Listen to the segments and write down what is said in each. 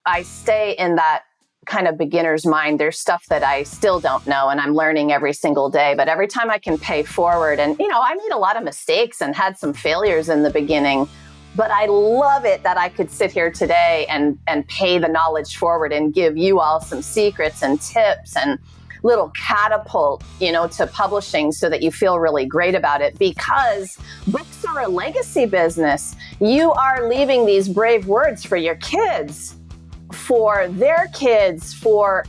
I stay in that kind of beginner's mind. There's stuff that I still don't know and I'm learning every single day. But every time I can pay forward, and, I made a lot of mistakes and had some failures in the beginning, but I love it that I could sit here today and pay the knowledge forward and give you all some secrets and tips and little catapult, to publishing so that you feel really great about it, because books are a legacy business. You are leaving these brave words for your kids, for their kids, for,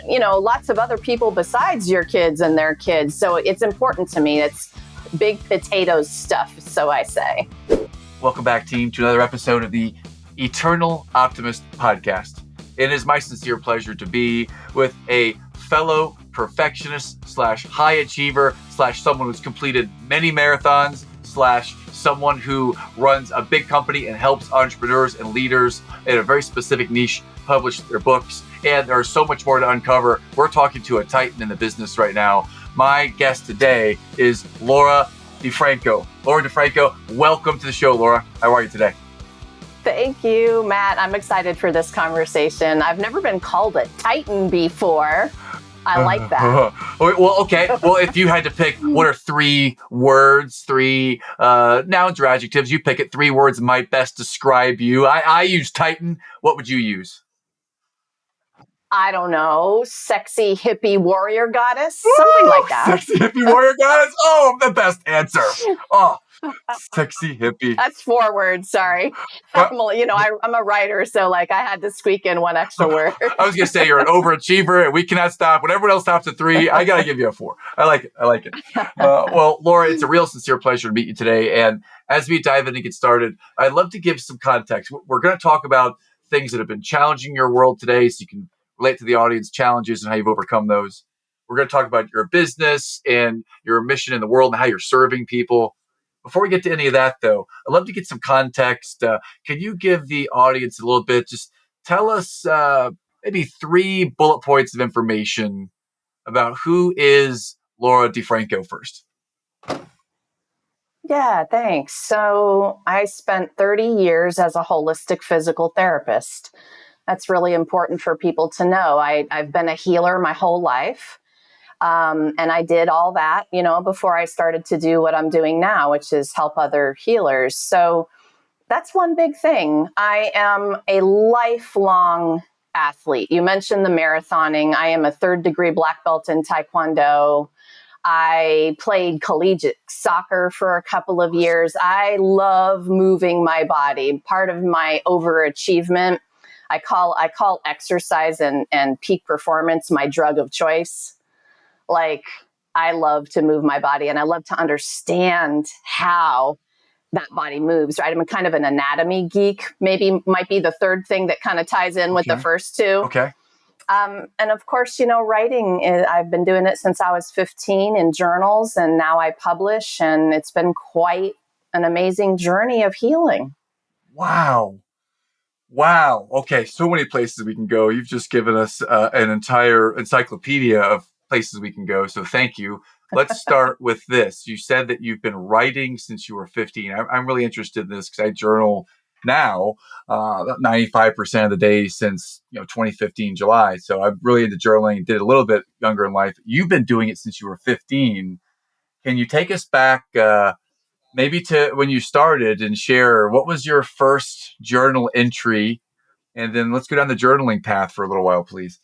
lots of other people besides your kids and their kids. So it's important to me. It's big potatoes stuff, so I say. Welcome back, team, to another episode of the Eternal Optimist podcast. It is my sincere pleasure to be with a fellow perfectionist / high achiever / someone who's completed many marathons / someone who runs a big company and helps entrepreneurs and leaders in a very specific niche publish their books. And there's so much more to uncover. We're talking to a titan in the business right now. My guest today is Laura Di Franco. Laura Di Franco, welcome to the show, Laura. How are you today? Thank you, Matt. I'm excited for this conversation. I've never been called a titan before. I like that. Well, okay. Well, if you had to pick, what are 3 words, 3 nouns or adjectives? You pick it. 3 words might best describe you. I use titan. What would you use? I don't know. Sexy hippie warrior goddess, something like that. Sexy hippie warrior goddess. Oh, the best answer. Oh, sexy hippie. That's 4 words. Sorry. I'm a writer, so I had to squeak in 1 extra word. I was going to say you're an overachiever and we cannot stop. When everyone else stops at 3, I got to give you a 4. I like it. Well, Laura, it's a real sincere pleasure to meet you today. And as we dive in and get started, I'd love to give some context. We're going to talk about things that have been challenging your world today so you can relate to the audience challenges and how you've overcome those. We're going to talk about your business and your mission in the world and how you're serving people. Before we get to any of that, though, I'd love to get some context. Can you give the audience a little bit, just tell us maybe 3 bullet points of information about who is Laura Di Franco first? Yeah, thanks. So I spent 30 years as a holistic physical therapist. That's really important for people to know. I've been a healer my whole life. And I did all that, before I started to do what I'm doing now, which is help other healers. So that's one big thing. I am a lifelong athlete. You mentioned the marathoning. I am a 3rd degree black belt in Taekwondo. I played collegiate soccer for a couple of years. I love moving my body. Part of my overachievement, I call exercise and peak performance my drug of choice. I love to move my body and I love to understand how that body moves, right? I'm kind of an anatomy geek, might be the 3rd thing that kind of ties in with the first 2. Okay. And of course, writing, I've been doing it since I was 15 in journals, and now I publish, and it's been quite an amazing journey of healing. Wow. Okay. So many places we can go. You've just given us an entire encyclopedia of places we can go. So thank you. Let's start with this. You said that you've been writing since you were 15. I'm really interested in this because I journal now about 95% of the days since 2015 July. So I'm really into journaling. Did a little bit younger in life. You've been doing it since you were 15. Can you take us back maybe to when you started and share what was your first journal entry? And then let's go down the journaling path for a little while, please.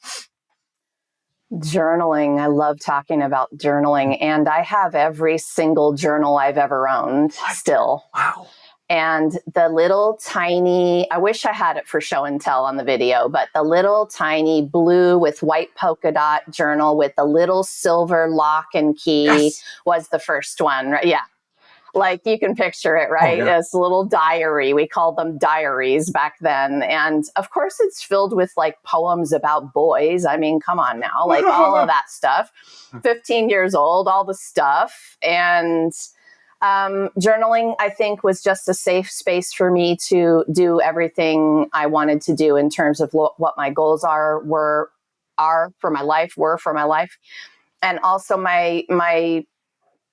Journaling. I love talking about journaling, and I have every single journal I've ever owned still. Wow. And the little tiny, I wish I had it for show and tell on the video, but the little tiny blue with white polka dot journal with the little silver lock and key was the first one, right? Yeah. You can picture it, right? Oh, yeah. This little diary. We called them diaries back then. And of course, it's filled with poems about boys. I mean, come on now, all of that stuff. 15 years old, all the stuff. And journaling, I think, was just a safe space for me to do everything I wanted to do in terms of what my goals were for my life. And also my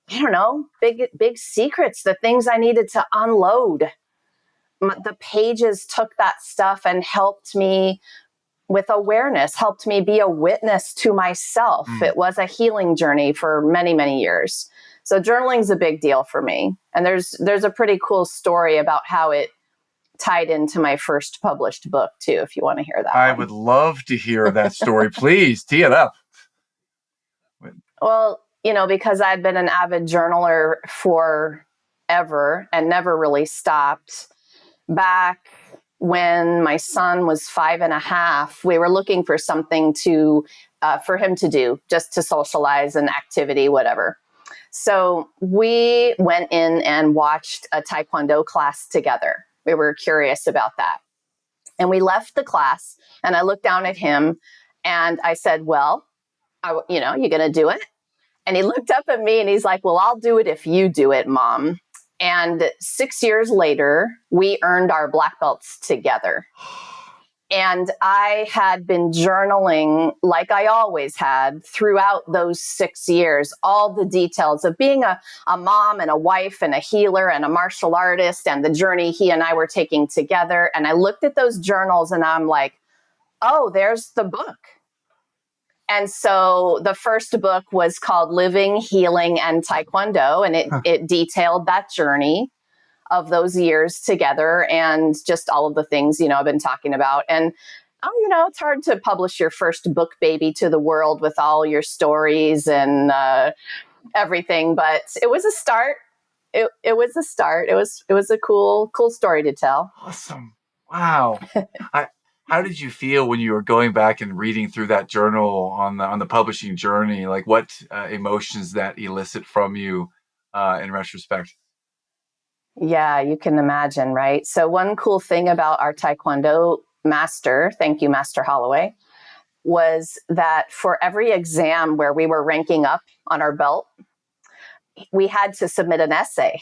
I don't know, big secrets, the things I needed to unload. The pages took that stuff and helped me with awareness, helped me be a witness to myself. It was a healing journey for many, many years. So journaling is a big deal for me. And there's a pretty cool story about how it tied into my first published book too, if you want to hear that. I would love to hear that story. Please tee it up. Well, because I'd been an avid journaler forever and never really stopped. Back when my son was 5.5, we were looking for something for him to do, just to socialize, an activity, whatever. So we went in and watched a Taekwondo class together. We were curious about that. And we left the class and I looked down at him and I said, well, you going to do it? And he looked up at me and he's like, well, I'll do it if you do it, Mom. And 6 years later, we earned our black belts together. And I had been journaling like I always had throughout those 6 years, all the details of being a mom and a wife and a healer and a martial artist and the journey he and I were taking together. And I looked at those journals and I'm like, oh, there's the book. And so the first book was called Living, Healing, and Taekwondo. And it detailed that journey of those years together and just all of the things, I've been talking about. And, it's hard to publish your first book baby to the world with all your stories and everything. But it was a start. It was a start. It was a cool story to tell. Awesome. Wow. How did you feel when you were going back and reading through that journal on the publishing journey? Like what emotions that elicit from you in retrospect? Yeah, you can imagine, right? So one cool thing about our Taekwondo master, thank you, Master Holloway, was that for every exam where we were ranking up on our belt, we had to submit an essay.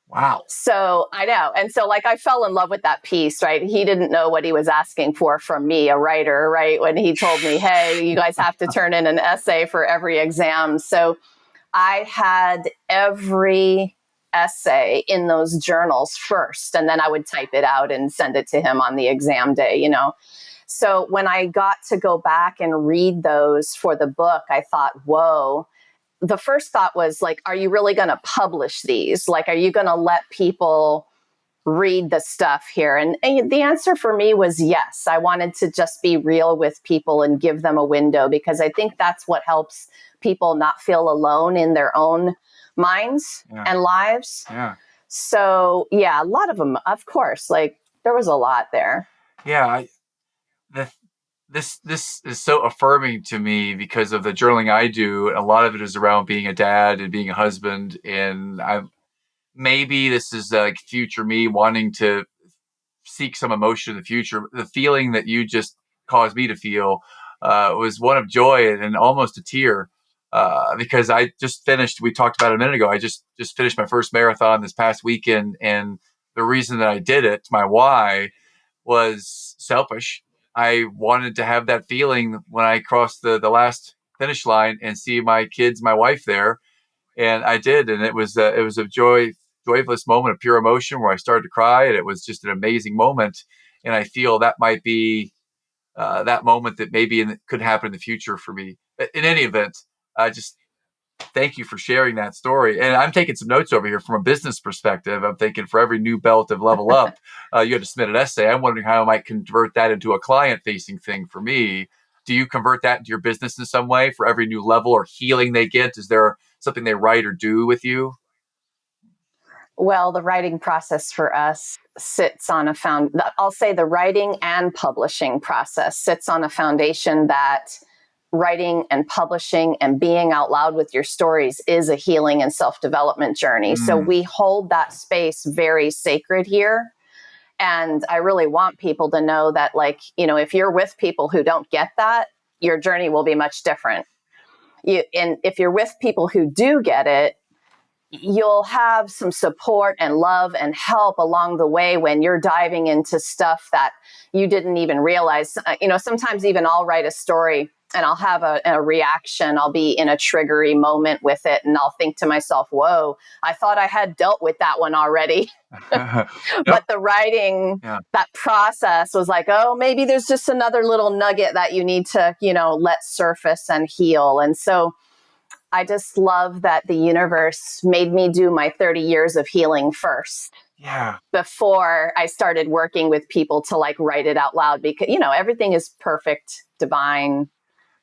Wow. So I know. And so I fell in love with that piece, right? He didn't know what he was asking for from me, a writer, right? When he told me, hey, you guys have to turn in an essay for every exam. So I had every essay in those journals first, and then I would type it out and send it to him on the exam day, So when I got to go back and read those for the book, I thought, whoa. The first thought was are you really going to publish these? Are you going to let people read the stuff here? And the answer for me was yes. I wanted to just be real with people and give them a window, because I think that's what helps people not feel alone in their own minds and lives. Yeah. So a lot of them, of course, there was a lot there. Yeah. This is so affirming to me because of the journaling I do. A lot of it is around being a dad and being a husband. And maybe this is future me wanting to seek some emotion in the future. The feeling that you just caused me to feel was one of joy and almost a tear because I just finished, we talked about it a minute ago, I just finished my first marathon this past weekend. And the reason that I did it, my why, was selfish. I wanted to have that feeling when I crossed the last finish line and see my kids, my wife there. And I did. And it was a joyless moment of pure emotion where I started to cry. And it was just an amazing moment. And I feel that might be that moment that maybe could happen in the future for me. In any event, just thank you for sharing that story. And I'm taking some notes over here from a business perspective. I'm thinking for every new belt of level up, you had to submit an essay. I'm wondering how I might convert that into a client-facing thing for me. Do you convert that into your business in some way for every new level or healing they get? Is there something they write or do with you? Well, the writing process for us sits on I'll say the writing and publishing process sits on a foundation that writing and publishing and being out loud with your stories is a healing and self-development journey. So we hold that space very sacred here. And I really want people to know that, if you're with people who don't get that, your journey will be much different. And if you're with people who do get it, you'll have some support and love and help along the way when you're diving into stuff that you didn't even realize. Sometimes even I'll write a story and I'll have a reaction. I'll be in a triggery moment with it, and I'll think to myself, whoa, I thought I had dealt with that one already. But the writing, that process was like, oh, maybe there's just another little nugget that you need to, let surface and heal. And so I just love that the universe made me do my 30 years of healing first. Yeah. Before I started working with people to like write it out loud, because, everything is perfect, divine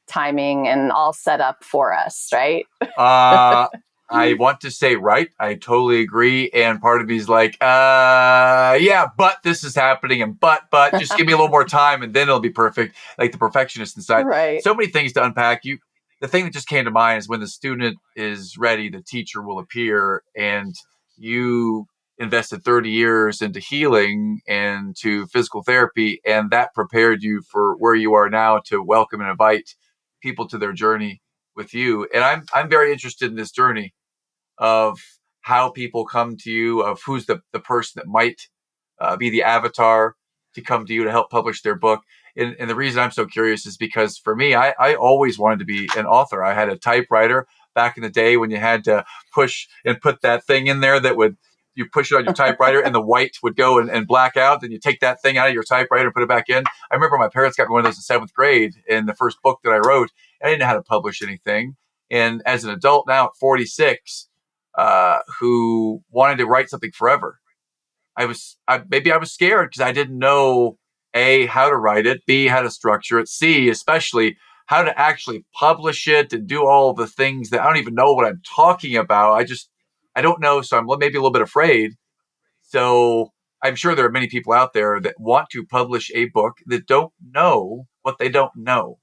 timing and all set up for us, right? I want to say right. I totally agree. And part of me is like, yeah, but this is happening. And but just give me a little more time and then it'll be perfect. Like the perfectionist inside. Right. So many things to unpack. The thing that just came to mind is when the student is ready, the teacher will appear, and you invested 30 years into healing and to physical therapy. And that prepared you for where you are now to welcome and invite people to their journey with you. And I'm very interested in this journey of how people come to you, of who's the person that might be the avatar to come to you to help publish their book. And the reason I'm so curious is because for me, I always wanted to be an author. I had a typewriter back in the day when you had to push and put that thing in there that would, you push it on your typewriter and the white would go and black out. Then you take that thing out of your typewriter and put it back in. I remember my parents got me one of those in seventh grade. And the first book that I wrote, I didn't know how to publish anything. And as an adult now at 46, who wanted to write something forever, maybe I was scared because I didn't know A, how to write it, B, how to structure it, C, especially how to actually publish it and do all the things that I don't even know what I'm talking about. I don't know. So I'm maybe a little bit afraid. So I'm sure there are many people out there that want to publish a book that don't know what they don't know.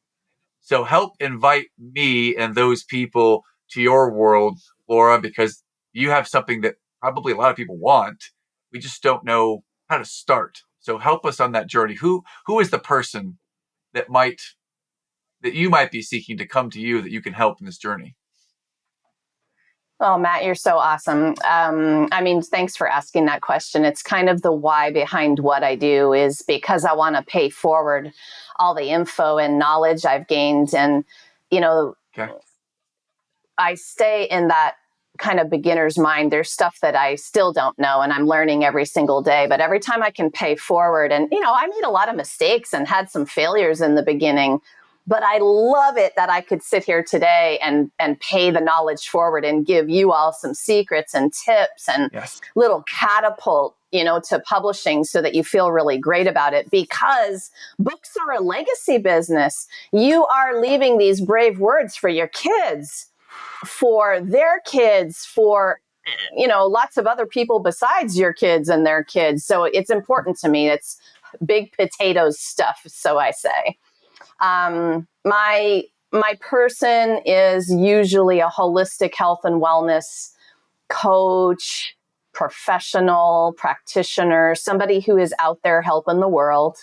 So help invite me and those people to your world, Laura, because you have something that probably a lot of people want. We just don't know how to start. So help us on that journey. Who is the person that you might be seeking to come to you that you can help in this journey? Oh, Matt, you're so awesome. Thanks for asking that question. It's kind of the why behind what I do, is because I want to pay forward all the info and knowledge I've gained. And, Okay. I stay in that kind of beginner's mind. There's stuff that I still don't know and I'm learning every single day. But every time I can pay forward, and, I made a lot of mistakes and had some failures in the beginning. But I love it that I could sit here today and pay the knowledge forward and give you all some secrets and tips and little catapult, to publishing so that you feel really great about it, because books are a legacy business. You are leaving these brave words for your kids, for their kids, for lots of other people besides your kids and their kids. So it's important to me. It's big potatoes stuff, so I say. My person is usually a holistic health and wellness coach, professional, practitioner, somebody who is out there helping the world.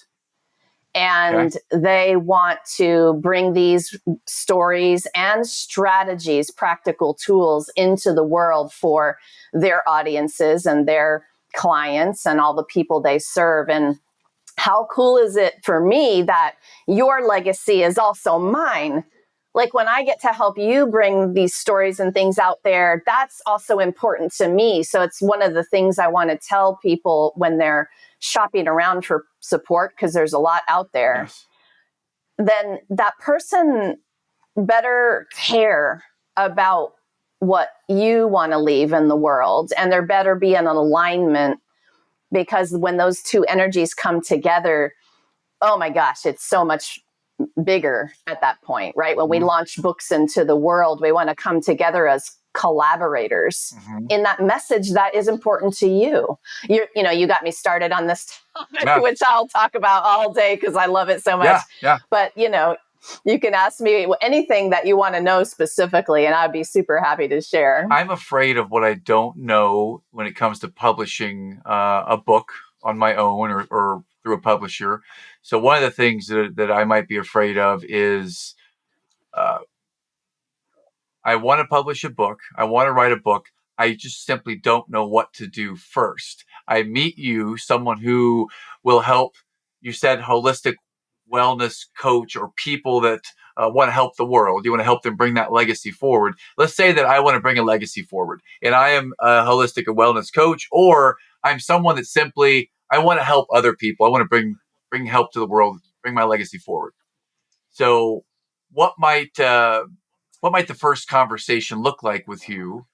And they want to bring these stories and strategies, practical tools into the world for their audiences and their clients and all the people they serve. And how cool is it for me that your legacy is also mine? Like when I get to help you bring these stories and things out there, that's also important to me. So it's one of the things I want to tell people when they're shopping around for support, because there's a lot out there. Yes. Then that person better care about what you want to leave in the world, and there better be an alignment, because when those two energies come together, oh my gosh, it's so much bigger at that point, right? When we launch books into the world, we want to come together as collaborators in that message that is important to you. You got me started on this topic, which I'll talk about all day because I love it so much. Yeah. But, you can ask me anything that you want to know specifically, and I'd be super happy to share. I'm afraid of what I don't know when it comes to publishing a book on my own or through a publisher. So one of the things that I might be afraid of is I want to publish a book. I want to write a book. I just simply don't know what to do first. I meet you, someone who will help, you said holistic wellness coach, or people that want to help the world. You want to help them bring that legacy forward. Let's say that I want to bring a legacy forward and I am a holistic and wellness coach, or I'm someone that simply, I want to help other people. I want to bring help to the world, bring my legacy forward. So what might the first conversation look like with you?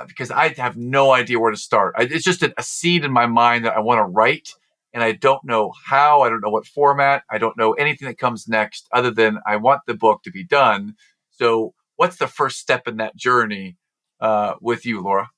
Because I have no idea where to start. It's just a seed in my mind that I want to write, and I don't know how. I don't know what format. I don't know anything that comes next, other than I want the book to be done. So, what's the first step in that journey with you, Laura?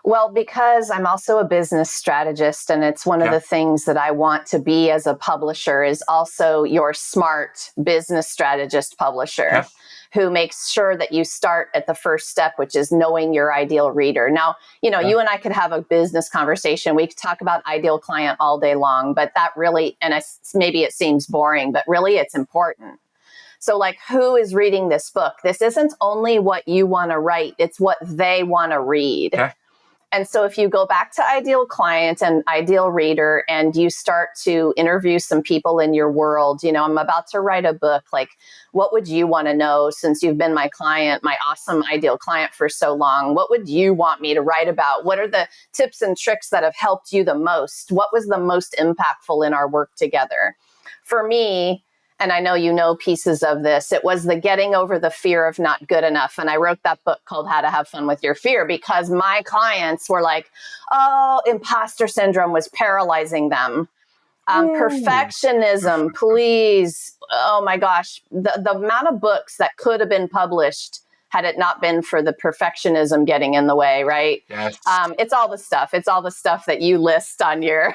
Well, because I'm also a business strategist, and it's one of Okay. the things that I want to be as a publisher is also your smart business strategist publisher Okay. who makes sure that you start at the first step, which is knowing your ideal reader. Now, Okay. you and I could have a business conversation. We could talk about ideal client all day long, but that really, and maybe it seems boring, but really it's important. So, like, who is reading this book? This isn't only what you want to write, it's what they want to read. Okay. And so if you go back to ideal client and ideal reader and you start to interview some people in your world, I'm about to write a book. Like, what would you want to know since you've been my client, my awesome ideal client for so long? What would you want me to write about? What are the tips and tricks that have helped you the most? What was the most impactful in our work together? For me, and I know you know pieces of this, it was the getting over the fear of not good enough. And I wrote that book called How to Have Fun with Your Fear because my clients were like, oh, imposter syndrome was paralyzing them. Ooh. Perfectionism, please. Oh my gosh. The amount of books that could have been published had it not been for the perfectionism getting in the way, right? Yes. It's all the stuff. It's all the stuff that you list on your,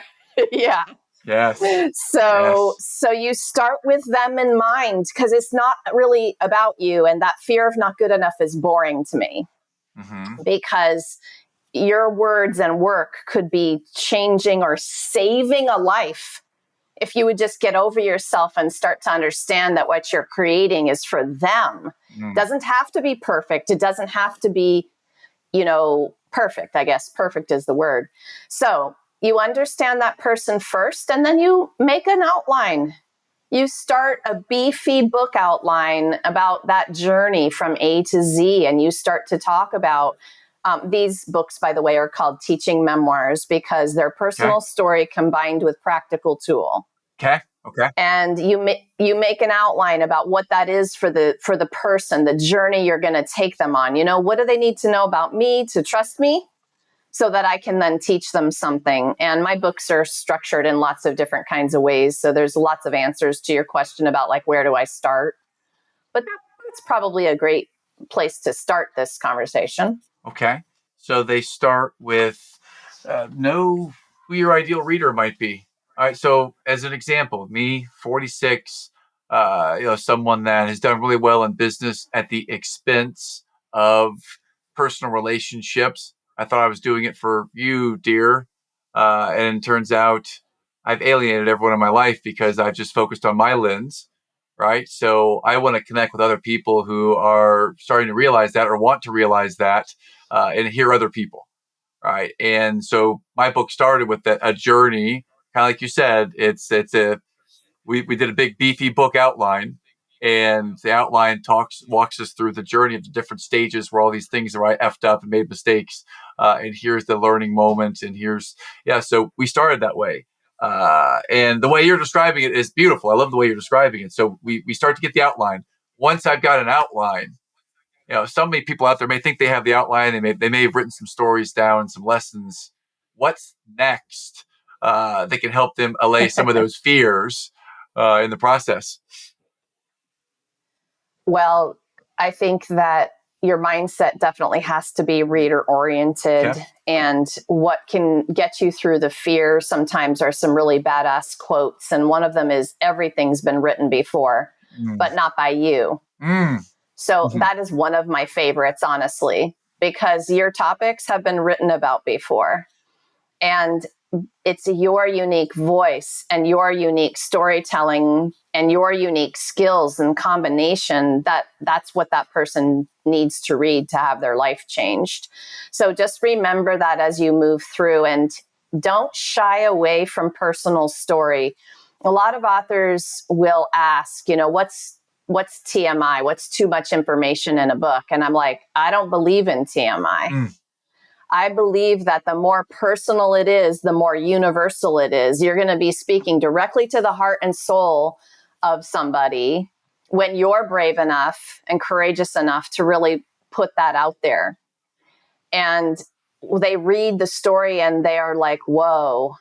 yeah. Yes. So Yes. so you start with them in mind because it's not really about you, and that fear of not good enough is boring to me Mm-hmm. because your words and work could be changing or saving a life if you would just get over yourself and start to understand that what you're creating is for them. Mm. It doesn't have to be perfect. It doesn't have to be, perfect. I guess perfect is the word. So you understand that person first, and then you make an outline. You start a beefy book outline about that journey from A to Z, and you start to talk about these books, by the way, are called teaching memoirs because they're personal story combined with practical tool. Okay. Okay. And you make an outline about what that is for the person, the journey you're going to take them on. What do they need to know about me to trust me so that I can then teach them something? And my books are structured in lots of different kinds of ways. So there's lots of answers to your question about like, where do I start? But that's probably a great place to start this conversation. Okay. So they start with know who your ideal reader might be. All right. So as an example, me, 46, someone that has done really well in business at the expense of personal relationships. I thought I was doing it for you, dear. And it turns out I've alienated everyone in my life because I've just focused on my lens. Right. So I want to connect with other people who are starting to realize that or want to realize that and hear other people. Right. And so my book started with a journey, kind of like you said. We did a big beefy book outline, and the outline walks us through the journey of the different stages where all these things where I effed up and made mistakes. And here's the learning moment. And so we started that way. And the way you're describing it is beautiful. I love the way you're describing it. So we start to get the outline. Once I've got an outline, so many people out there may think they have the outline. They may have written some stories down, some lessons. What's next that can help them allay some of those fears in the process? Well, I think that your mindset definitely has to be reader oriented. Okay. And what can get you through the fear sometimes are some really badass quotes. And one of them is everything's been written before, but not by you. So that is one of my favorites, honestly, because your topics have been written about before. And it's your unique voice and your unique storytelling and your unique skills and combination that's what that person needs to read to have their life changed. So just remember that as you move through, and don't shy away from personal story. A lot of authors will ask, what's TMI? What's too much information in a book? And I'm like, I don't believe in TMI. I believe that the more personal it is, the more universal it is. You're going to be speaking directly to the heart and soul of somebody when you're brave enough and courageous enough to really put that out there. And they read the story and they are like, whoa,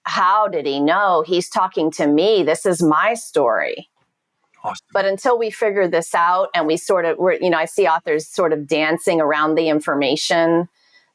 how did he know? He's talking to me. This is my story. Awesome. But until we figure this out and I see authors sort of dancing around the information.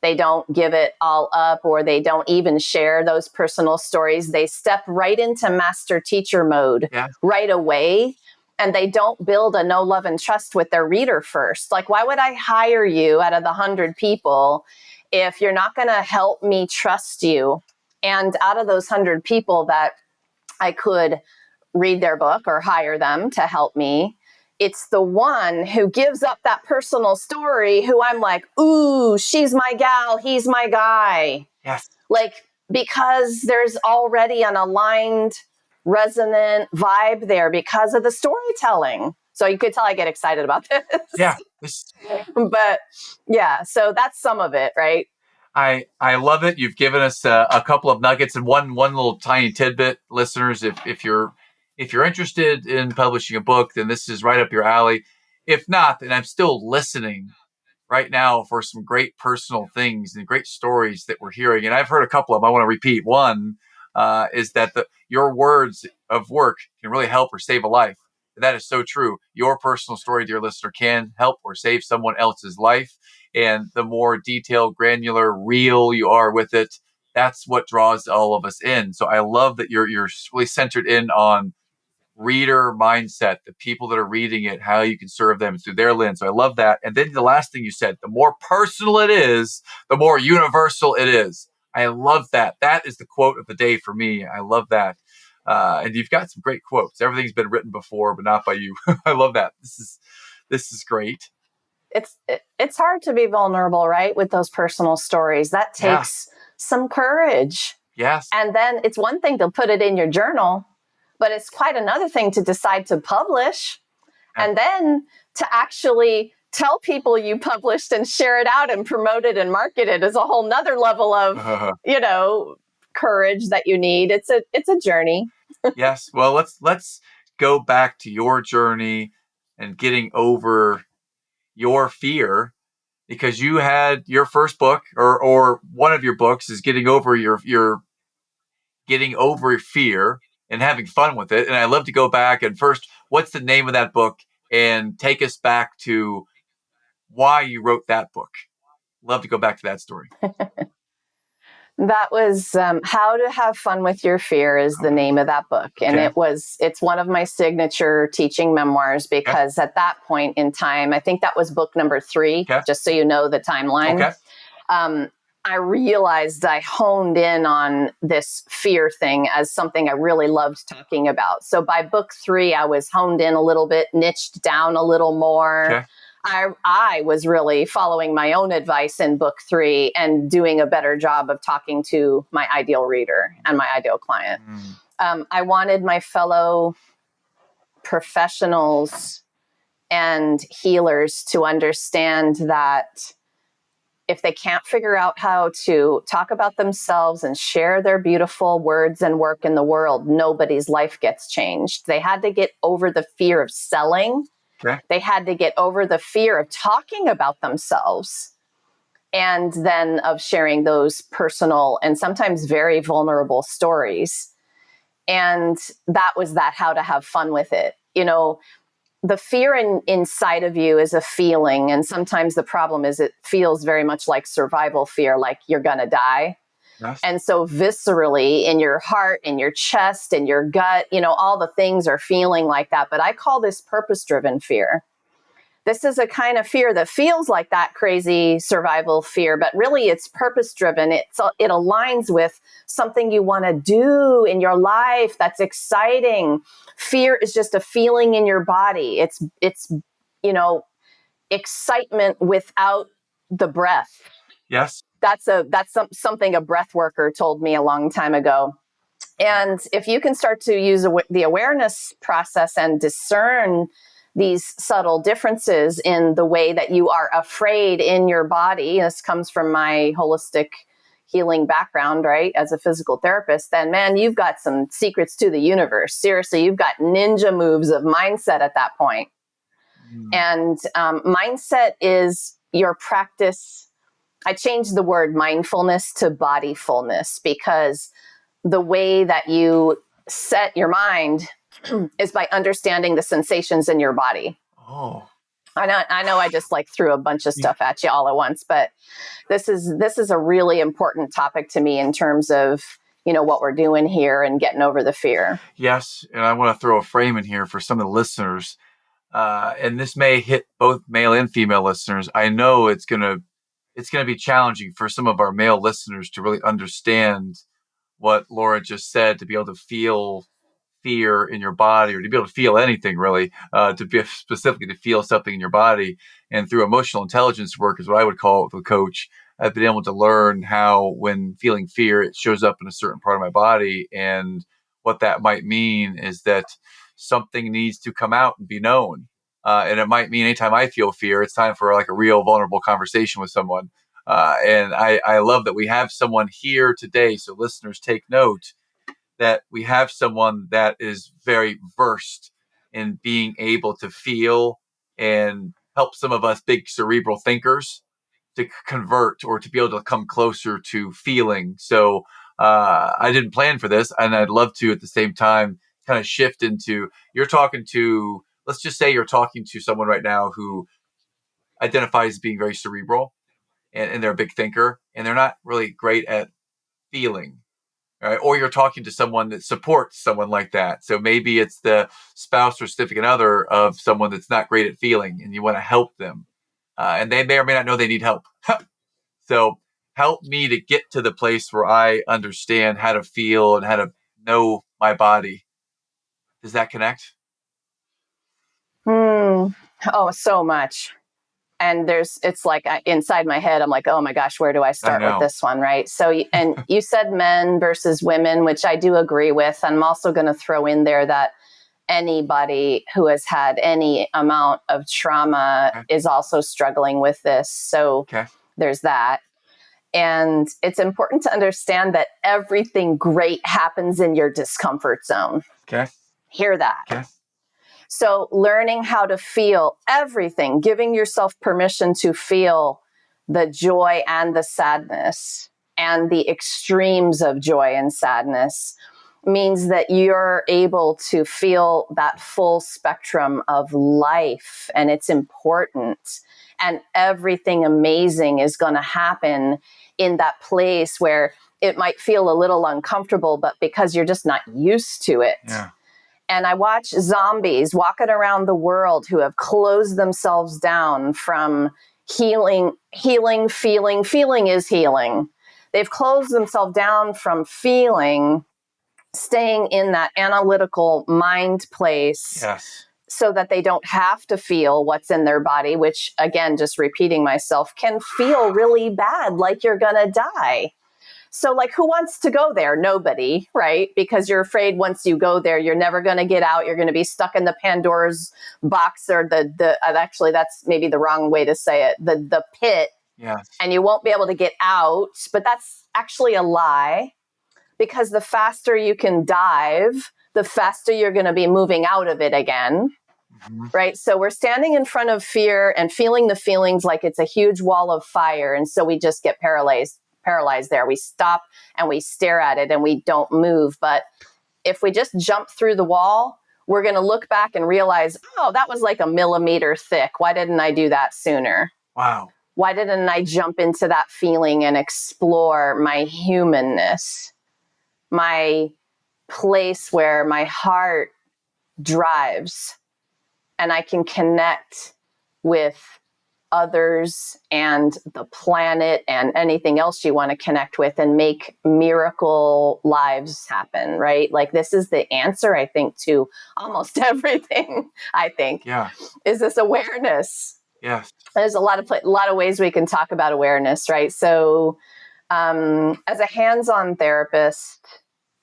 They don't give it all up, or they don't even share those personal stories. They step right into master teacher mode right away. And they don't build a know, love, and trust with their reader first. Like, why would I hire you out of the 100 people if you're not going to help me trust you? And out of those 100 people that I could read their book or hire them to help me, it's the one who gives up that personal story who I'm like, ooh, she's my gal, he's my guy. Yes. Like, because there's already an aligned, resonant vibe there because of the storytelling. So you could tell I get excited about this. Yeah. But yeah, so that's some of it, right? I love it. You've given us a couple of nuggets and one little tiny tidbit, listeners. If you're interested in publishing a book, then this is right up your alley. If not, then I'm still listening right now for some great personal things and great stories that we're hearing. And I've heard a couple of them. I want to repeat. One is that your words of work can really help or save a life. And that is so true. Your personal story, dear listener, can help or save someone else's life. And the more detailed, granular, real you are with it, that's what draws all of us in. So I love that you're really centered in on reader mindset, the people that are reading it, how you can serve them through their lens. So I love that. And then the last thing you said, the more personal it is, the more universal it is. I love that. That is the quote of the day for me. I love that. And you've got some great quotes. Everything's been written before, but not by you. I love that. This is great. It's hard to be vulnerable, right? With those personal stories. That takes some courage. Yes. And then it's one thing to put it in your journal, but it's quite another thing to decide to publish and then to actually tell people you published and share it out and promote it and market it is a whole nother level of, courage that you need. It's a journey. Yes. Well, let's go back to your journey and getting over your fear, because you had your first book or one of your books is getting over your getting over fear and having fun with it. And I'd love to go back and first, what's the name of that book, and take us back to why you wrote that book. Love to go back to that story. That was How to Have Fun with Your Fear is the name of that book. And it's one of my signature teaching memoirs because at that point in time, I think that was book number 3, just so you know the timeline. I realized I honed in on this fear thing as something I really loved talking about. So by book 3, I was honed in a little bit, niched down a little more. I was really following my own advice in book 3 and doing a better job of talking to my ideal reader and my ideal client. I wanted my fellow professionals and healers to understand that if they can't figure out how to talk about themselves and share their beautiful words and work in the world, nobody's life gets changed. They had to get over the fear of selling. They had to get over the fear of talking about themselves and then of sharing those personal and sometimes very vulnerable stories. And that was how to have fun with it. The fear inside of you is a feeling. And sometimes the problem is it feels very much like survival fear, like you're going to die. And so viscerally in your heart, in your chest, in your gut, all the things are feeling like that. But I call this purpose-driven fear. This is a kind of fear that feels like that crazy survival fear, but really it's purpose driven. It aligns with something you want to do in your life that's exciting. Fear is just a feeling in your body. It's excitement without the breath. Yes. That's something a breath worker told me a long time ago. And if you can start to use the awareness process and discern these subtle differences in the way that you are afraid in your body, this comes from my holistic healing background, right? As a physical therapist, then man, you've got some secrets to the universe. Seriously, you've got ninja moves of mindset at that point. And mindset is your practice. I changed the word mindfulness to bodyfulness, because the way that you set your mind is by understanding the sensations in your body. Oh, I know I just like threw a bunch of stuff at you all at once, but this is a really important topic to me in terms of, what we're doing here and getting over the fear. yes. And I want to throw a frame in here for some of the listeners. And this may hit both male and female listeners. I know it's gonna be challenging for some of our male listeners to really understand what Laura just said, to be able to feel fear in your body, or to be able to feel anything really, to be specifically to feel something in your body. And through emotional intelligence work, is what I would call it with a coach, I've been able to learn how, when feeling fear, it shows up in a certain part of my body. And what that might mean is that something needs to come out and be known. And it might mean anytime I feel fear, it's time for like a real vulnerable conversation with someone. And I love that we have someone here today. So listeners, take note that we have someone that is very versed in being able to feel and help some of us big cerebral thinkers to convert, or to be able to come closer to feeling. So I didn't plan for this, and I'd love to at the same time kind of shift into, let's just say you're talking to someone right now who identifies as being very cerebral, and they're a big thinker, and they're not really great at feeling. Right? Or you're talking to someone that supports someone like that. So maybe it's the spouse or significant other of someone that's not great at feeling, and you want to help them. And they may or may not know they need help. So help me to get to the place where I understand how to feel and how to know my body. Does that connect? Oh, so much. And it's like inside my head, I'm like, oh my gosh, where do I start with this one? Right. So, and you said men versus women, which I do agree with. I'm also going to throw in there that anybody who has had any amount of trauma is also struggling with this. So there's that. And it's important to understand that everything great happens in your discomfort zone. Okay. Hear that. Okay. So learning how to feel everything, giving yourself permission to feel the joy and the sadness and the extremes of joy and sadness means that you're able to feel that full spectrum of life. And it's important. And everything amazing is going to happen in that place where it might feel a little uncomfortable, but because you're just not used to it. Yeah. And I watch zombies walking around the world who have closed themselves down from healing is healing. They've closed themselves down from feeling, staying in that analytical mind place. Yes. So that they don't have to feel what's in their body, which, again, just repeating myself, can feel really bad, like you're going to die. So like, who wants to go there? Nobody, right? Because you're afraid once you go there, you're never going to get out. You're going to be stuck in the Pandora's box, or actually, that's maybe the wrong way to say it, the pit. Yes. And you won't be able to get out. But that's actually a lie, because the faster you can dive, the faster you're going to be moving out of it again. Mm-hmm. Right? So we're standing in front of fear and feeling the feelings like it's a huge wall of fire. And so we just get paralyzed there. We stop and we stare at it and we don't move. But if we just jump through the wall, we're going to look back and realize, oh, that was like a millimeter thick. Why didn't I do that sooner? Wow. Why didn't I jump into that feeling and explore my humanness, my place where my heart drives and I can connect with others and the planet and anything else you want to connect with and make miracle lives happen, right? Like this is the answer, I think, to almost everything, I think, is this awareness. Yes. There's a lot of ways we can talk about awareness, right? So as a hands-on therapist,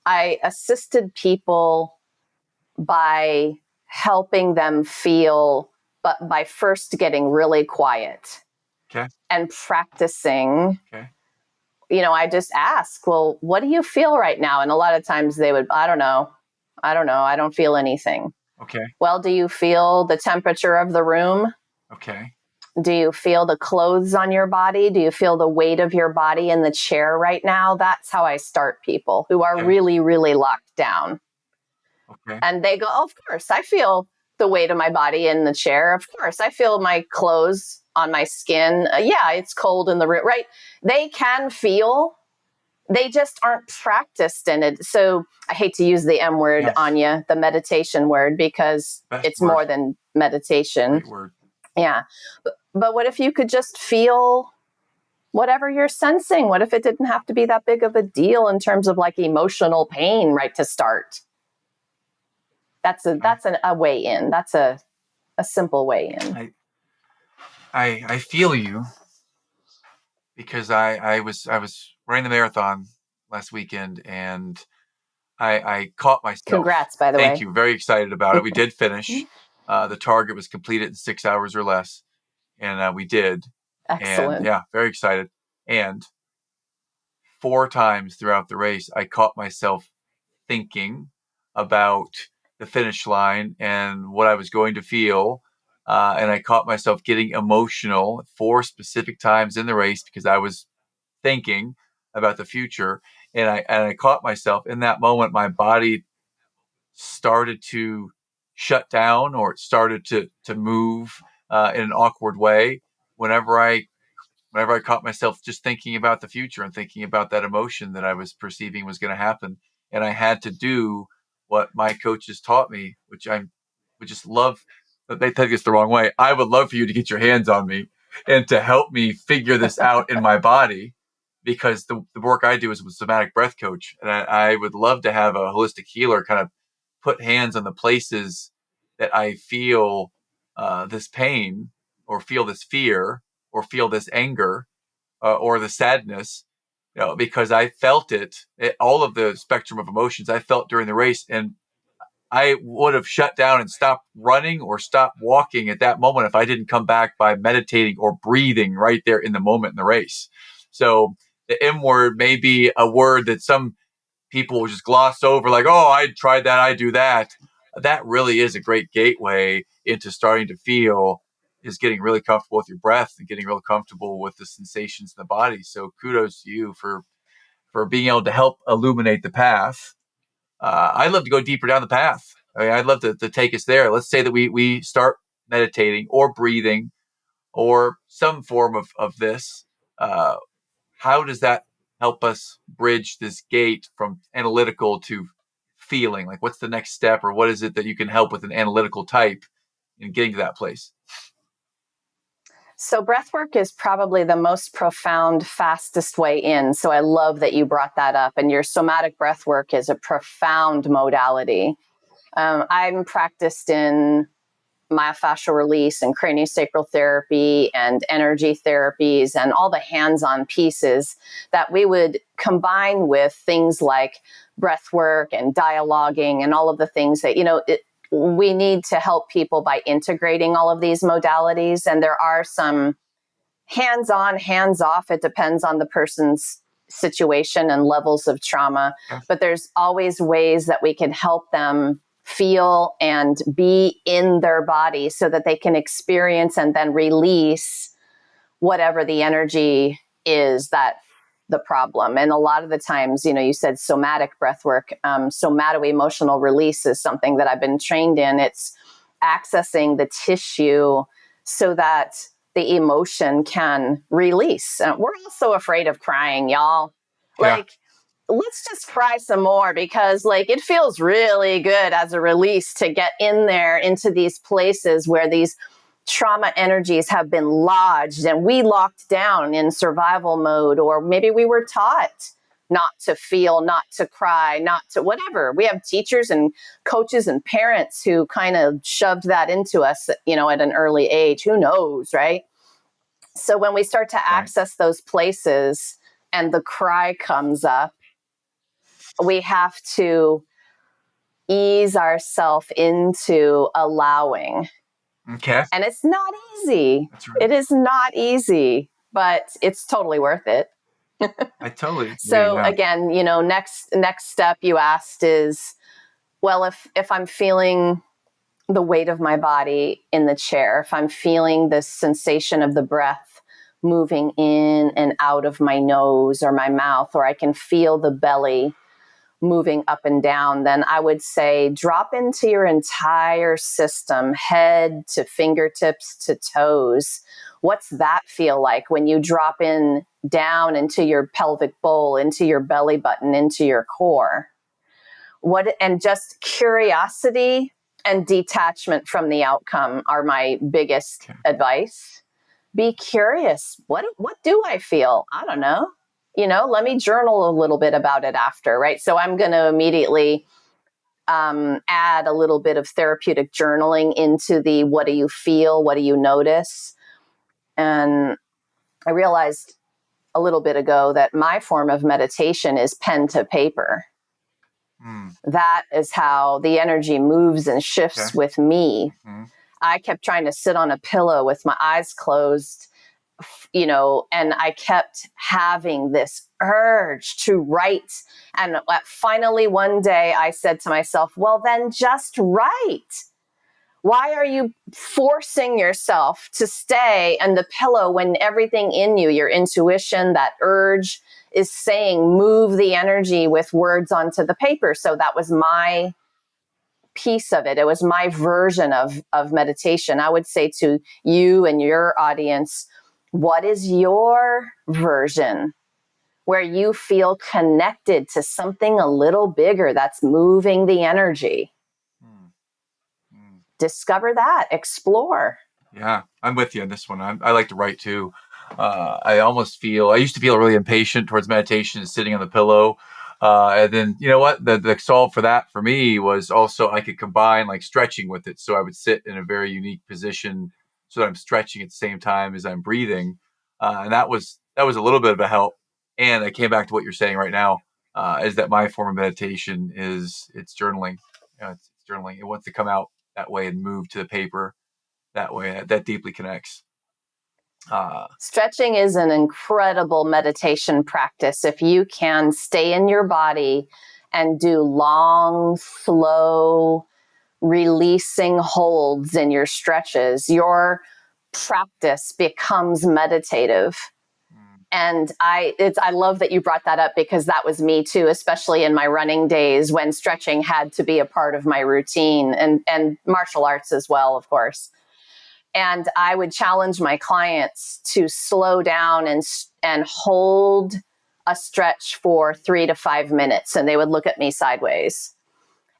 I assisted people by helping them feel, but by first getting really quiet and practicing. I just ask, well, what do you feel right now? And a lot of times they would, I don't know. I don't feel anything. Well, do you feel the temperature of the room? Do you feel the clothes on your body? Do you feel the weight of your body in the chair right now? That's how I start people who are really, really locked down. And they go, oh, of course, I feel the weight of my body in the chair. Of course, I feel my clothes on my skin. Yeah, it's cold in the room, right? They can feel, they just aren't practiced in it. So I hate to use the M word, Anya, the meditation word, because it's more than meditation. Great word. Yeah. But what if you could just feel whatever you're sensing? What if it didn't have to be that big of a deal in terms of like emotional pain, right, to start? That's a way in. That's a simple way in. I feel you, because I was running the marathon last weekend, and I caught myself. Congrats, by the way. Thank you. Very excited about it. We did finish. The target was completed in 6 hours or less, and we did. Excellent. And yeah, very excited. And 4 times throughout the race, I caught myself thinking about the finish line and what I was going to feel. And I caught myself getting emotional 4 specific times in the race because I was thinking about the future. And I caught myself in that moment. My body started to shut down, or it started to move in an awkward way whenever I caught myself just thinking about the future and thinking about that emotion that I was perceiving was going to happen. And I had to do what my coaches taught me, which I would just love. But they take this the wrong way. I would love for you to get your hands on me and to help me figure this out in my body, because the work I do is with somatic breath coach. And I would love to have a holistic healer kind of put hands on the places that I feel this pain, or feel this fear, or feel this anger, or the sadness, because I felt it, all of the spectrum of emotions I felt during the race. And I would have shut down and stopped running or stopped walking at that moment if I didn't come back by meditating or breathing right there in the moment in the race. So the M word may be a word that some people will just gloss over, like, oh, I tried that, I do that. That really is a great gateway into starting to feel, is getting really comfortable with your breath and getting really comfortable with the sensations in the body. So kudos to you for being able to help illuminate the path. I'd love to go deeper down the path. I mean, I'd love to take us there. Let's say that we start meditating or breathing or some form of this. How does that help us bridge this gate from analytical to feeling? Like, what's the next step, or what is it that you can help with an analytical type in getting to that place? So breathwork is probably the most profound, fastest way in. So I love that you brought that up. And your somatic breathwork is a profound modality. I'm practiced in myofascial release and craniosacral therapy and energy therapies and all the hands-on pieces that we would combine with things like breathwork and dialoguing and all of the things that, we need to help people by integrating all of these modalities. And there are some hands-on, hands-off. It depends on the person's situation and levels of trauma. But there's always ways that we can help them feel and be in their body so that they can experience and then release whatever the energy is that the problem. And a lot of the times, you said somatic breath work, somato-emotional release is something that I've been trained in. It's accessing the tissue so that the emotion can release. We're also afraid of crying, y'all. Let's just cry some more, because it feels really good as a release to get in there into these places where these trauma energies have been lodged and we locked down in survival mode, or maybe we were taught not to feel, not to cry, not to whatever. We have teachers and coaches and parents who kind of shoved that into us, at an early age. Who knows, right? So when we start to access those places and the cry comes up, we have to ease ourselves into allowing. Okay. And it's not easy. That's right. It is not easy, but it's totally worth it. I totally agree. So again, next step you asked is, well, if I'm feeling the weight of my body in the chair, if I'm feeling this sensation of the breath moving in and out of my nose or my mouth, or I can feel the belly moving up and down, then I would say drop into your entire system, head to fingertips to toes. What's that feel like when you drop in down into your pelvic bowl, into your belly button, into your core? And just curiosity and detachment from the outcome are my biggest advice. Be curious. What do I feel? I don't know. Let me journal a little bit about it after, right? So I'm going to immediately add a little bit of therapeutic journaling into the what do you feel? What do you notice? And I realized a little bit ago that my form of meditation is pen to paper. That is how the energy moves and shifts with me. I kept trying to sit on a pillow with my eyes closed, and I kept having this urge to write. And finally, one day I said to myself, well, then just write. Why are you forcing yourself to stay on the pillow when everything in you, your intuition, that urge is saying, move the energy with words onto the paper? So that was my piece of it. It was my version of meditation. I would say to you and your audience, what is your version where you feel connected to something a little bigger that's moving the energy? Discover that, explore. Yeah, I'm with you on this one. I like to write too. I used to feel really impatient towards meditation and sitting on the pillow. And then, you know what? The solve for that for me was also I could combine like stretching with it. So I would sit in a very unique position so that I'm stretching at the same time as I'm breathing. And that was a little bit of a help. And I came back to what you're saying right now, is that my form of meditation it's journaling. It's journaling. It wants to come out that way and move to the paper that way. That deeply connects. Stretching is an incredible meditation practice. If you can stay in your body and do long, slow, releasing holds in your stretches, your practice becomes meditative. And I love that you brought that up, because that was me too, especially in my running days when stretching had to be a part of my routine, and martial arts as well, of course. And I would challenge my clients to slow down and hold a stretch for 3 to 5 minutes. And they would look at me sideways.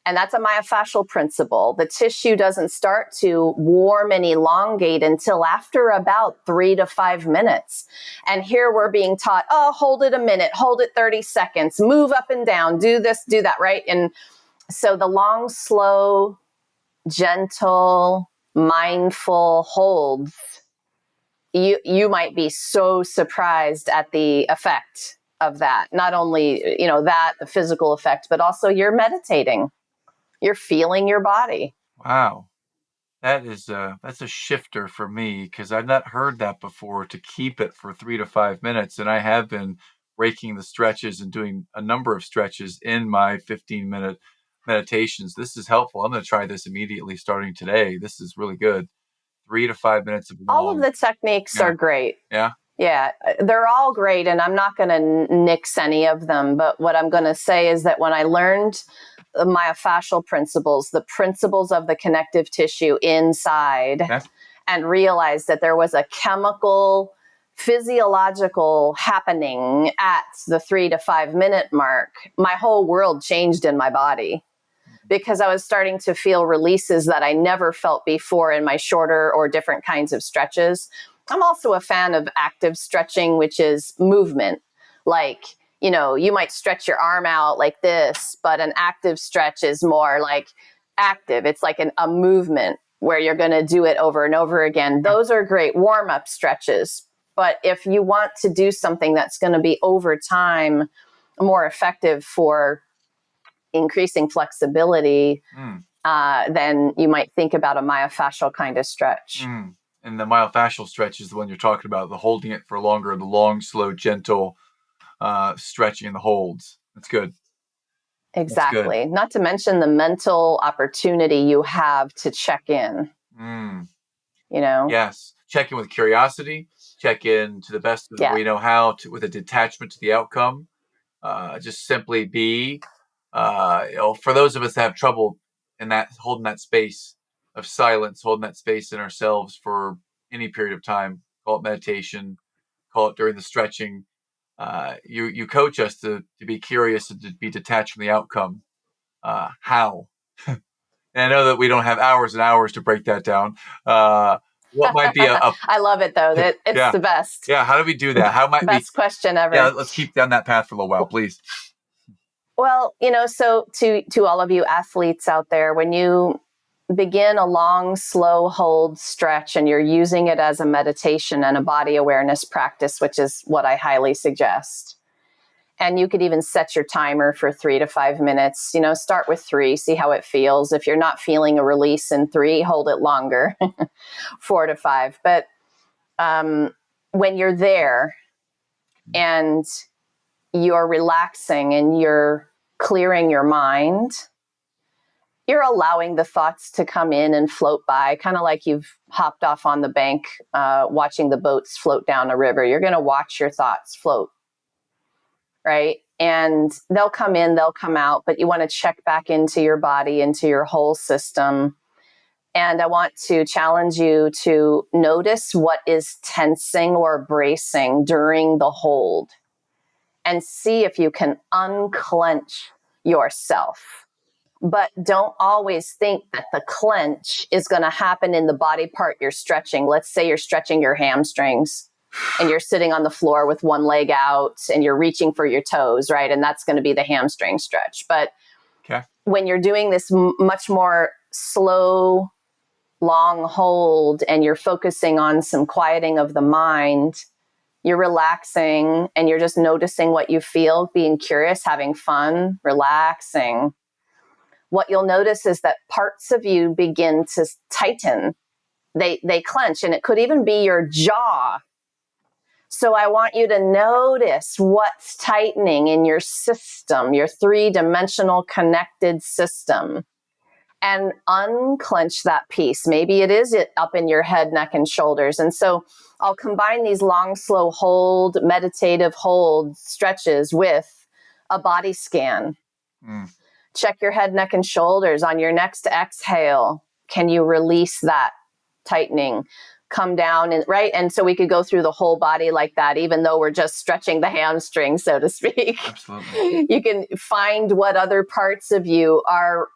And that's a myofascial principle. The tissue doesn't start to warm and elongate until after about 3 to 5 minutes. And here we're being taught, hold it a minute, hold it 30 seconds, move up and down, do this, do that, right? And so the long, slow, gentle, mindful holds, you might be so surprised at the effect of that. Not only, the physical effect, but also you're meditating. You're feeling your body. Wow. That's a shifter for me, because I've not heard that before, to keep it for 3 to 5 minutes. And I have been breaking the stretches and doing a number of stretches in my 15-minute meditations. This is helpful. I'm going to try this immediately starting today. This is really good. 3 to 5 minutes of long. All of the techniques are great. Yeah. Yeah, they're all great. And I'm not going to nix any of them. But what I'm going to say is that when I learned the myofascial principles, the principles of the connective tissue inside, and realized that there was a chemical, physiological happening at the 3 to 5 minute mark, my whole world changed in my body. because I was starting to feel releases that I never felt before in my shorter or different kinds of stretches. I'm also a fan of active stretching, which is movement. Like, you might stretch your arm out like this, but an active stretch is more like active. It's like a movement where you're going to do it over and over again. Those are great warm-up stretches. But if you want to do something that's going to be over time more effective for increasing flexibility, then you might think about a myofascial kind of stretch. And the myofascial stretch is the one you're talking about, the holding it for longer, the long, slow, gentle stretching and the holds. That's good. Exactly. That's good. Not to mention the mental opportunity you have to check in. Yes. Check in with curiosity, check in to the best of we know how, with a detachment to the outcome. Just simply be, for those of us that have trouble in that, holding that space of silence, holding that space in ourselves for any period of time, call it meditation, call it during the stretching. You coach us to be curious and to be detached from the outcome. How? And I know that we don't have hours and hours to break that down. What might be I love it though. It's the best. Yeah. How do we do that? How might best question ever? Yeah. Let's keep down that path for a little while, please. Well, so to all of you athletes out there, when you begin a long, slow hold stretch and you're using it as a meditation and a body awareness practice, which is what I highly suggest. And you could even set your timer for 3 to 5 minutes. Start with 3, see how it feels. If you're not feeling a release in 3, hold it longer, 4 to 5. But when you're there and you're relaxing and you're clearing your mind, you're allowing the thoughts to come in and float by, kind of like you've hopped off on the bank, watching the boats float down a river. You're going to watch your thoughts float, right? And they'll come in, they'll come out, but you want to check back into your body, into your whole system. And I want to challenge you to notice what is tensing or bracing during the hold and see if you can unclench yourself. But don't always think that the clench is going to happen in the body part you're stretching. Let's say you're stretching your hamstrings and you're sitting on the floor with one leg out and you're reaching for your toes, right? And that's going to be the hamstring stretch. But when you're doing this much more slow, long hold and you're focusing on some quieting of the mind, you're relaxing and you're just noticing what you feel, being curious, having fun, relaxing. What you'll notice is that parts of you begin to tighten. They clench, and it could even be your jaw. So I want you to notice what's tightening in your system, your 3-dimensional connected system, and unclench that piece. Maybe it is up in your head, neck, and shoulders. And so I'll combine these long, slow hold, meditative hold stretches with a body scan. Check your head, neck, and shoulders. On your next exhale, can you release that tightening? Come down, and right? And so we could go through the whole body like that, even though we're just stretching the hamstring, so to speak. Absolutely. You can find what other parts of you are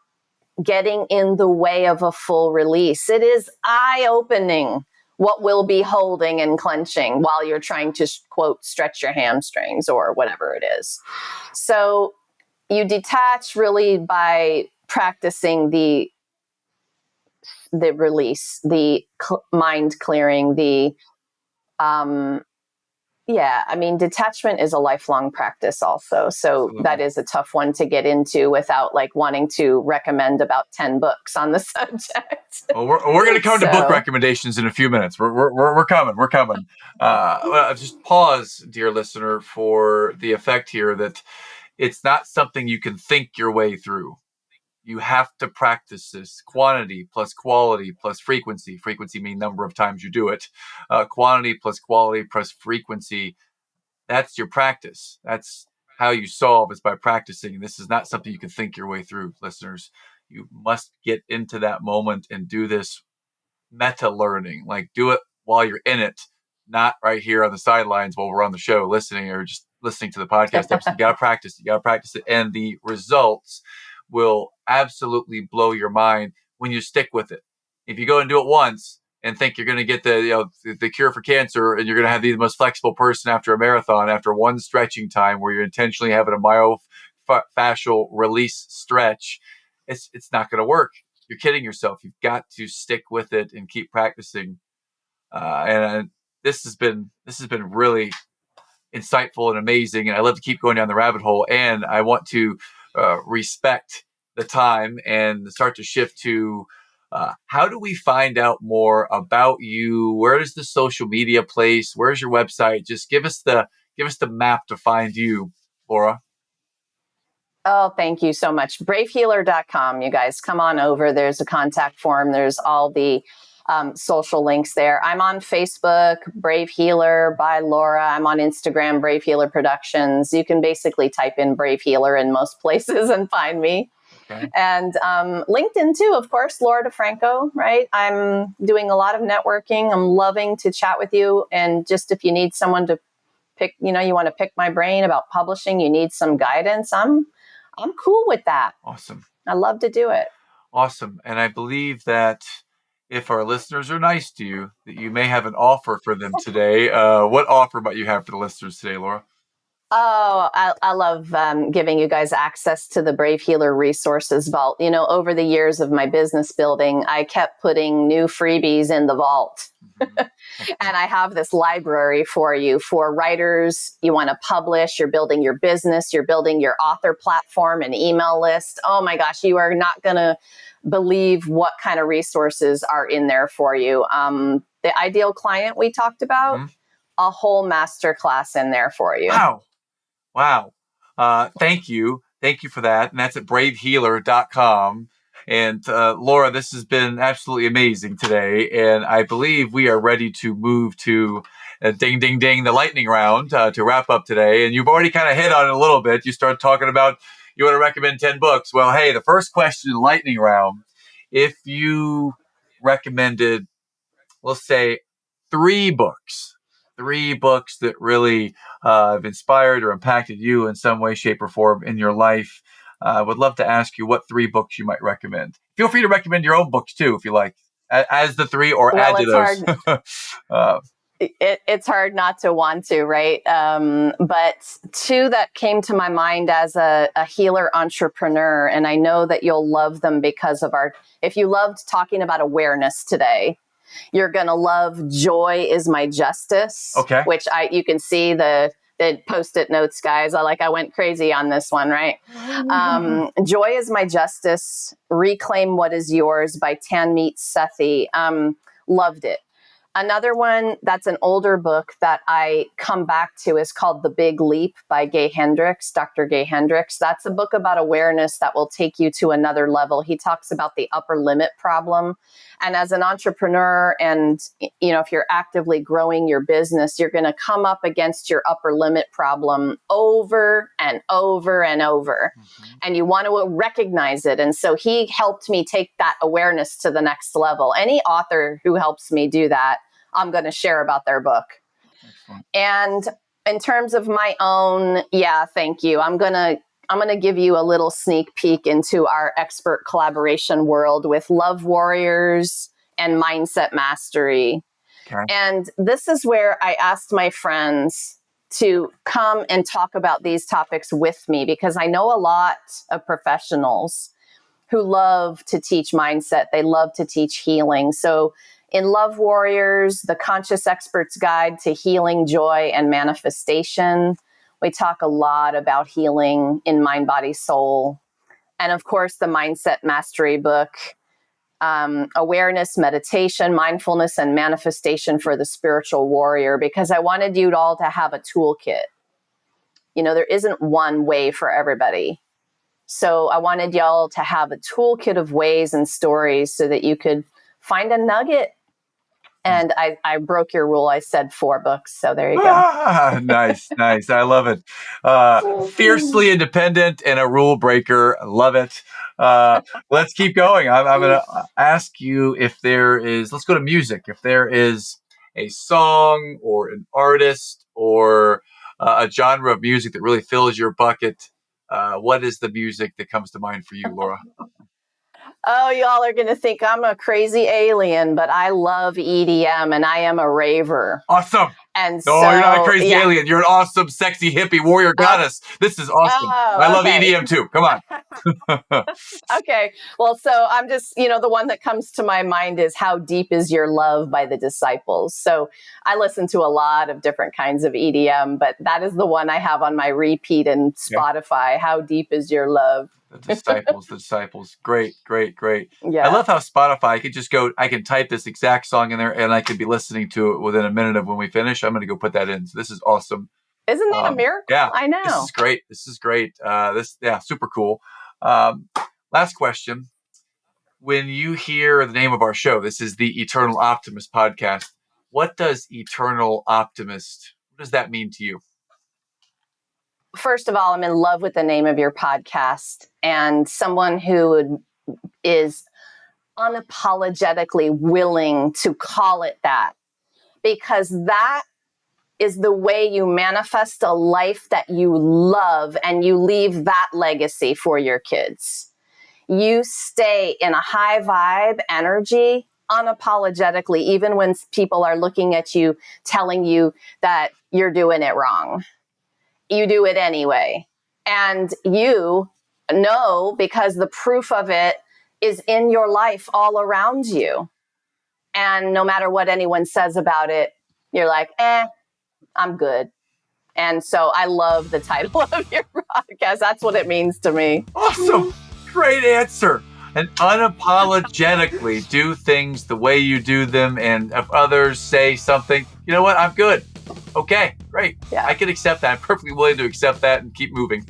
getting in the way of a full release. It is eye-opening what we'll be holding and clenching while you're trying to, quote, stretch your hamstrings or whatever it is. So you detach really by practicing the release, the mind clearing, detachment is a lifelong practice also. So Absolutely. That is a tough one to get into without wanting to recommend about 10 books on the subject. Well, we're going to come to book recommendations in a few minutes. We're coming. We're coming. Just pause, dear listener, for the effect here that it's not something you can think your way through. You have to practice this. Quantity plus quality plus frequency. Frequency means number of times you do it. Quantity plus quality plus frequency. That's your practice. That's how you solve, is by practicing. This is not something you can think your way through, listeners. You must get into that moment and do this meta learning. Do it while you're in it, not right here on the sidelines while we're on the show listening or just listening to the podcast episode. You got to practice. You got to practice it. And the results will absolutely blow your mind when you stick with it. If you go and do it once and think you're going to get the cure for cancer, and you're going to have the most flexible person after a marathon, after one stretching time where you're intentionally having a myofascial release stretch, it's not going to work. You're kidding yourself. You've got to stick with it and keep practicing. And this has been really insightful and amazing. And I love to keep going down the rabbit hole. And I want to respect the time and start to shift to how do we find out more about you? Where is the social media place? Where's your website? Just give us the map to find you, Laura. Oh, thank you so much. Bravehealer.com. You guys come on over. There's a contact form. There's all the social links there. I'm on Facebook, Brave Healer by Laura. I'm on Instagram, Brave Healer Productions. You can basically type in Brave Healer in most places and find me. Okay. And LinkedIn too, of course, Laura Di Franco, right? I'm doing a lot of networking. I'm loving to chat with you. And just if you need someone to pick, you want to pick my brain about publishing, you need some guidance, I'm cool with that. Awesome. I love to do it. Awesome. And I believe that if our listeners are nice to you, that you may have an offer for them today. What offer might you have for the listeners today, Laura? Oh, I love giving you guys access to the Brave Healer Resources Vault. Over the years of my business building, I kept putting new freebies in the vault. Mm-hmm. And I have this library for you for writers. You want to publish, you're building your business, you're building your author platform and email list. Oh my gosh, you are not going to believe what kind of resources are in there for you. The ideal client we talked about, mm-hmm. a whole masterclass in there for you. Wow. Thank you. Thank you for that. And that's at bravehealer.com. And Laura, this has been absolutely amazing today. And I believe we are ready to move to ding, ding, ding, the lightning round to wrap up today. And you've already kind of hit on it a little bit. You started talking about you want to recommend 10 books. Well, hey, the first question in the lightning round, if you recommended, let's say, 3 books that really have inspired or impacted you in some way, shape, or form in your life, I would love to ask you what 3 books you might recommend. Feel free to recommend your own books too, if you like, as the 3 or add to those. It's hard not to want to, right? But 2 that came to my mind as a healer entrepreneur, and I know that you'll love them because of if you loved talking about awareness today, you're going to love Joy is My Justice, okay. Which you can see the Post-it notes, guys. I went crazy on this one, right? Joy is My Justice, Reclaim What Is Yours by Tanmeet Sethi. Loved it. Another one that's an older book that I come back to is called The Big Leap by Dr. Gay Hendricks. That's a book about awareness that will take you to another level. He talks about the upper limit problem. And as an entrepreneur and, if you're actively growing your business, you're going to come up against your upper limit problem over and over and over. Mm-hmm. And you want to recognize it. And so he helped me take that awareness to the next level. Any author who helps me do that, I'm going to share about their book. Excellent. And in terms of my own, thank you. I'm going to give you a little sneak peek into our expert collaboration world with Love Warriors and Mindset Mastery. Okay. And this is where I asked my friends to come and talk about these topics with me, because I know a lot of professionals who love to teach mindset. They love to teach healing. So in Love Warriors, the Conscious Expert's Guide to Healing, Joy, and Manifestation, we talk a lot about healing in mind, body, soul. And of course, the Mindset Mastery book, Awareness, Meditation, Mindfulness, and Manifestation for the Spiritual Warrior, because I wanted you all to have a toolkit. There isn't one way for everybody. So I wanted y'all to have a toolkit of ways and stories so that you could find a nugget. And I broke your rule. I said 4 books. So there you go. Nice. I love it. Fiercely independent and a rule breaker. Love it. Let's keep going. I'm going to ask you if there is, let's go to music. If there is a song or an artist or a genre of music that really fills your bucket, what is the music that comes to mind for you, Laura? Oh, y'all are going to think I'm a crazy alien, but I love EDM and I am a raver. Awesome. And No, you're not a so, crazy yeah. alien. You're an awesome, sexy, hippie warrior goddess. This is awesome. I Oh, love okay. EDM too. Come on. Okay. Well, so I'm just, the one that comes to my mind is How Deep Is Your Love by the Disciples. So I listen to a lot of different kinds of EDM, but that is the one I have on my repeat in Yeah. Spotify. How Deep Is Your Love? The disciples. Great, great, great. I Yeah. love how Spotify, I can type this exact song in there and I could be listening to it within a minute of when we finish. I'm going to go put that in. So this is awesome. Isn't that a miracle? Yeah, I know. this is great. Super cool. Last question. When you hear the name of our show, this is the Eternal Optimist podcast. What does Eternal Optimist, what does that mean to you? First of all, I'm in love with the name of your podcast, and someone who is unapologetically willing to call it that, because that is the way you manifest a life that you love and you leave that legacy for your kids. You stay in a high vibe energy unapologetically, even when people are looking at you, telling you that you're doing it wrong. You do it anyway. And you know, because the proof of it is in your life all around you. And no matter what anyone says about it, you're like, I'm good. And so I love the title of your podcast. That's what it means to me. Awesome. Great answer. And unapologetically do things the way you do them. And if others say something, you know what? I'm good. Okay, great. Yeah. I can accept that. I'm perfectly willing to accept that and keep moving.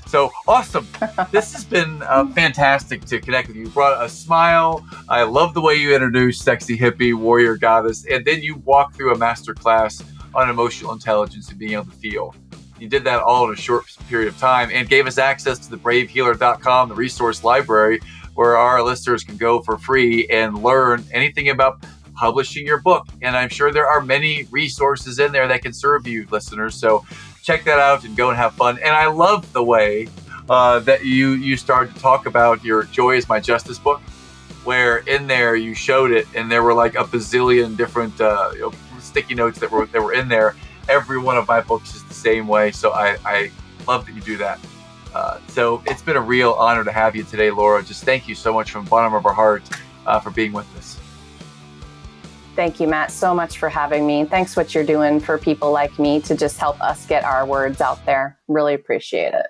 So awesome. This has been fantastic to connect with you. You brought a smile. I love the way you introduced Sexy Hippie Warrior Goddess. And then you walked through a masterclass on emotional intelligence and being able to feel. You did that all in a short period of time and gave us access to the bravehealer.com, the resource library, where our listeners can go for free and learn anything about publishing your book. And I'm sure there are many resources in there that can serve you, listeners. So check that out and go and have fun. And I love the way that you started to talk about your Joy is My Justice book, where in there you showed it and there were like a bazillion different sticky notes that were in there. Every one of my books is the same way. So I love that you do that. So it's been a real honor to have you today, Laura. Just thank you so much from the bottom of our heart for being with us. Thank you, Matt, so much for having me. Thanks what you're doing for people like me to just help us get our words out there. Really appreciate it.